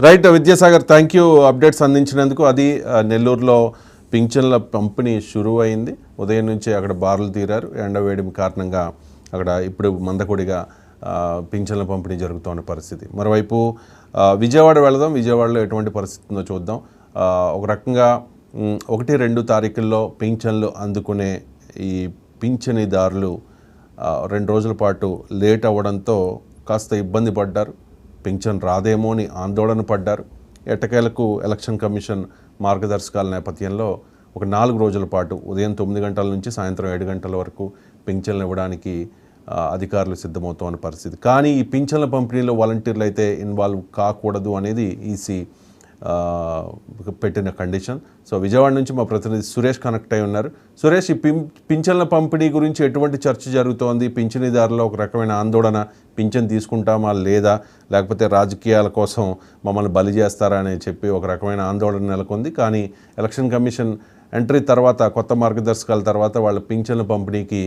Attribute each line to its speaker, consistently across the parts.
Speaker 1: Right Vidyasagar, thank you updates అందించినందుకు. అది నెల్లూరులో పింఛన్ల పంపిణీ షురువు అయింది. ఉదయం నుంచి అక్కడ బారులు తీరారు. ఎండవేడిమి కారణంగా అక్కడ ఇప్పుడు మందకొడిగా పింఛన్ల పంపిణీ జరుగుతున్న పరిస్థితి. మరోవైపు విజయవాడ వెళదాం. విజయవాడలో ఎటువంటి పరిస్థితి ఉందో చూద్దాం. ఒక రకంగా 1-2 తారీఖుల్లో పింఛన్లు అందుకునే ఈ పింఛనీదారులు 2 రోజుల పాటు లేట్ అవ్వడంతో కాస్త ఇబ్బంది పడ్డారు. పింఛన్ రాదేమో అని ఆందోళన పడ్డారు. ఎట్టకేలకు ఎలక్షన్ కమిషన్ మార్గదర్శకాల నేపథ్యంలో ఒక 4 రోజుల పాటు ఉదయం 9 గంటల నుంచి సాయంత్రం 7 గంటల వరకు పింఛన్లు ఇవ్వడానికి అధికారులు సిద్ధమవుతున్న పరిస్థితి. కానీ ఈ పింఛన్ల పంపిణీలో వాలంటీర్లు అయితే ఇన్వాల్వ్ కాకూడదు అనేది ఈసీ పెట్టిన కండిషన్. సో విజయవాడ నుంచి మా ప్రతినిధి సురేష్ కనెక్ట్ అయి ఉన్నారు. సురేష్, ఈ పింఛన్ల పంపిణీ గురించి ఎటువంటి చర్చ జరుగుతోంది? పింఛనీదారులో ఒక రకమైన ఆందోళన, పింఛన్ తీసుకుంటామా లేదా, లేకపోతే రాజకీయాల కోసం మమ్మల్ని బలి చేస్తారా అని చెప్పి ఒక రకమైన ఆందోళన నెలకొంది. కానీ ఎలక్షన్ కమిషన్ ఎంట్రీ తర్వాత, కొత్త మార్గదర్శకాల తర్వాత వాళ్ళ పింఛన్ల పంపిణీకి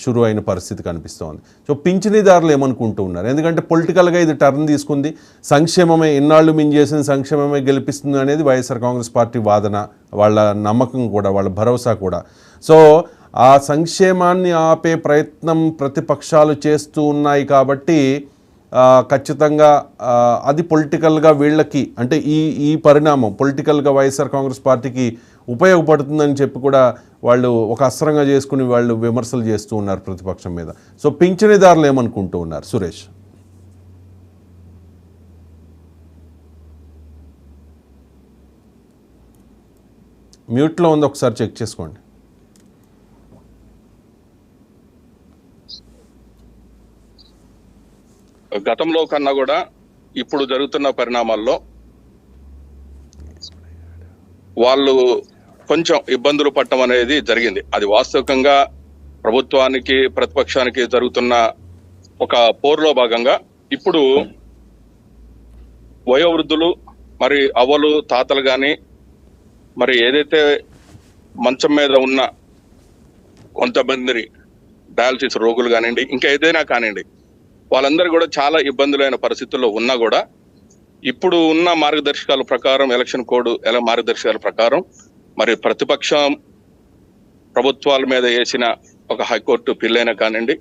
Speaker 1: షురు అయిన పరిస్థితి కనిపిస్తోంది. సో పింఛనీదారులు ఏమనుకుంటూ ఉన్నారు? ఎందుకంటే పొలిటికల్గా ఇది టర్న్ తీసుకుంది. సంక్షేమమే ఇన్నాళ్ళు మేము చేసిన సంక్షేమమే గెలిపిస్తుంది అనేది వైఎస్ఆర్ కాంగ్రెస్ పార్టీ వాదన, వాళ్ళ నమ్మకం కూడా, వాళ్ళ భరోసా కూడా. సో ఆ సంక్షేమాన్ని ఆపే ప్రయత్నం ప్రతిపక్షాలు చేస్తూ ఉన్నాయి కాబట్టి ఖచ్చితంగా అది పొలిటికల్గా వీళ్ళకి, అంటే ఈ పరిణామం పొలిటికల్గా వైఎస్ఆర్ కాంగ్రెస్ పార్టీకి ఉపయోగపడుతుందని చెప్పి కూడా వాళ్ళు ఒక అస్త్రంగా చేసుకుని వాళ్ళు విమర్శలు చేస్తూ ఉన్నారు ప్రతిపక్షం మీద. సో పింఛనీదారులు ఏమనుకుంటూ ఉన్నారు సురేష్? మ్యూట్లో ఉంది, ఒకసారి చెక్ చేసుకోండి.
Speaker 2: గతంలో కన్నా కూడా ఇప్పుడు జరుగుతున్న పరిణామాల్లో వాళ్ళు కొంచెం ఇబ్బందులు పడటం అనేది జరిగింది. అది వాస్తవికంగా ప్రభుత్వానికి ప్రతిపక్షానికి జరుగుతున్న ఒక పోరులో భాగంగా ఇప్పుడు వయోవృద్ధులు, మరి అవ్వలు, తాతలు కానీ, మరి ఏదైతే మంచం మీద ఉన్న కొంతమంది డయాలసిస్ రోగులు కానివ్వండి, ఇంకా ఏదైనా కానివ్వండి, వాళ్ళందరూ కూడా చాలా ఇబ్బందులైన పరిస్థితుల్లో ఉన్నా కూడా ఇప్పుడు ఉన్న మార్గదర్శకాల ప్రకారం, ఎలక్షన్ కోడ్ మార్గదర్శకాల ప్రకారం మరి ప్రతిపక్షం ప్రభుత్వాల మీద వేసిన ఒక హైకోర్టు పిల్లైనా కానివ్వండి,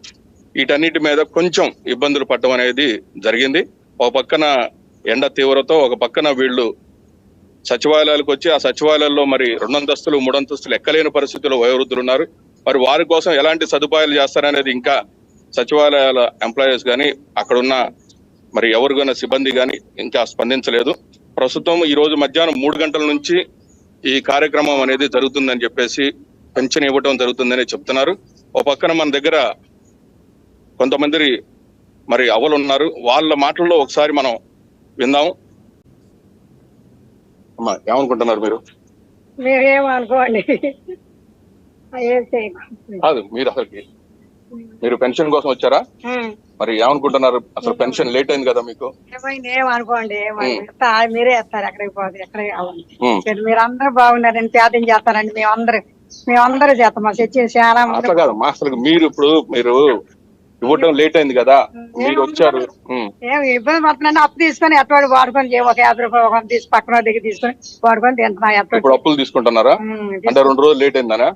Speaker 2: వీటన్నిటి మీద కొంచెం ఇబ్బందులు పడటం అనేది జరిగింది. ఒక పక్కన ఎండ తీవ్రతో, ఒక పక్కన వీళ్ళు సచివాలయాలకు వచ్చి ఆ సచివాలయాల్లో మరి 2 అంతస్తులు 3 అంతస్తులు ఎక్కలేని పరిస్థితుల్లో వయోవృద్ధులు ఉన్నారు. మరి వారి కోసం ఎలాంటి సదుపాయాలు చేస్తారనేది ఇంకా సచివాలయాల ఎంప్లాయీస్ కానీ, అక్కడున్న మరి ఎవరికైనా సిబ్బంది కానీ ఇంకా స్పందించలేదు. ప్రస్తుతం ఈ రోజు మధ్యాహ్నం 3 గంటల నుంచి ఈ కార్యక్రమం అనేది జరుగుతుందని చెప్పేసి, పెన్షన్ ఇవ్వటం జరుగుతుందని చెప్తున్నారు. ఓ పక్కన మన దగ్గర కొంతమంది మరి అవలు ఉన్నారు, వాళ్ళ మాటల్లో ఒకసారి మనం విందాం. అమ్మా, ఏమనుకుంటున్నారు మీరు?
Speaker 3: మీరేమనుకోండి,
Speaker 2: కాదు, మీరు అసలుకి మీరు పెన్షన్ కోసం వచ్చారా? మరి ఏమనుకుంటున్నారు? అసలు పెన్షన్ లేట్ అయింది కదా మీకు.
Speaker 3: ఏమనుకోండి, మీరే వేస్తారు ఎక్కడికి పోతే, ఎక్కడికి కావాలి. మీరు అందరూ బాగున్నారండి, పేదం చేస్తారండి. మేమందరూ చేస్తాం. మా చర్చ చాలా
Speaker 2: అట్లా కాదు మా, అసలు మీరు ఇప్పుడు మీరు ఇవ్వటం లేట్ అయింది కదా, మీరు వచ్చారు.
Speaker 3: ఏమి ఇబ్బంది పడుతున్నాండి, అప్పు తీసుకొని ఎటువంటి వాడుకొని ఒక 50 రూపాయలు తీసి పక్కన దగ్గర తీసుకొని వాడుకొని తింటున్నా.
Speaker 2: ఇప్పుడు అప్పులు తీసుకుంటున్నారా? అంటే 2 రోజులు లేట్ అయిందనా?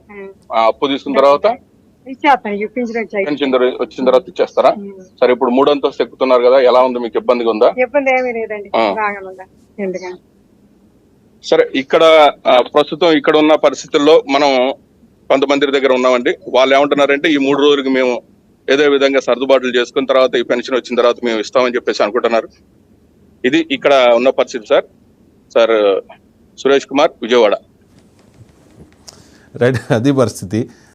Speaker 2: అప్పు తీసుకున్న తర్వాత పెన్షన్ వచ్చిన తర్వాత ఇచ్చేస్తారా? సరే, ఇప్పుడు 3 అంతస్తు ఎక్కుతున్నారు కదా, ఎలా ఉంది మీకు? ఇబ్బందిగా ఉందా?
Speaker 3: ఇబ్బంది ఏమీ లేదండి, ఎందుకని.
Speaker 2: సరే, ఇక్కడ ప్రస్తుతం ఇక్కడ ఉన్న పరిస్థితుల్లో మనం కొంతమంది దగ్గర ఉన్నామండి. వాళ్ళు ఏమంటున్నారంటే ఈ 3 రోజులకి మేము ఏదో విధంగా సర్దుబాట్లు చేసుకున్న తర్వాత ఈ పెన్షన్ వచ్చిన తర్వాత మేము ఇస్తామని చెప్పేసి అనుకుంటున్నారు. ఇది ఇక్కడ ఉన్న పరిస్థితి సార్. సురేష్ కుమార్, విజయవాడ.
Speaker 1: రైట్, అది పరిస్థితి.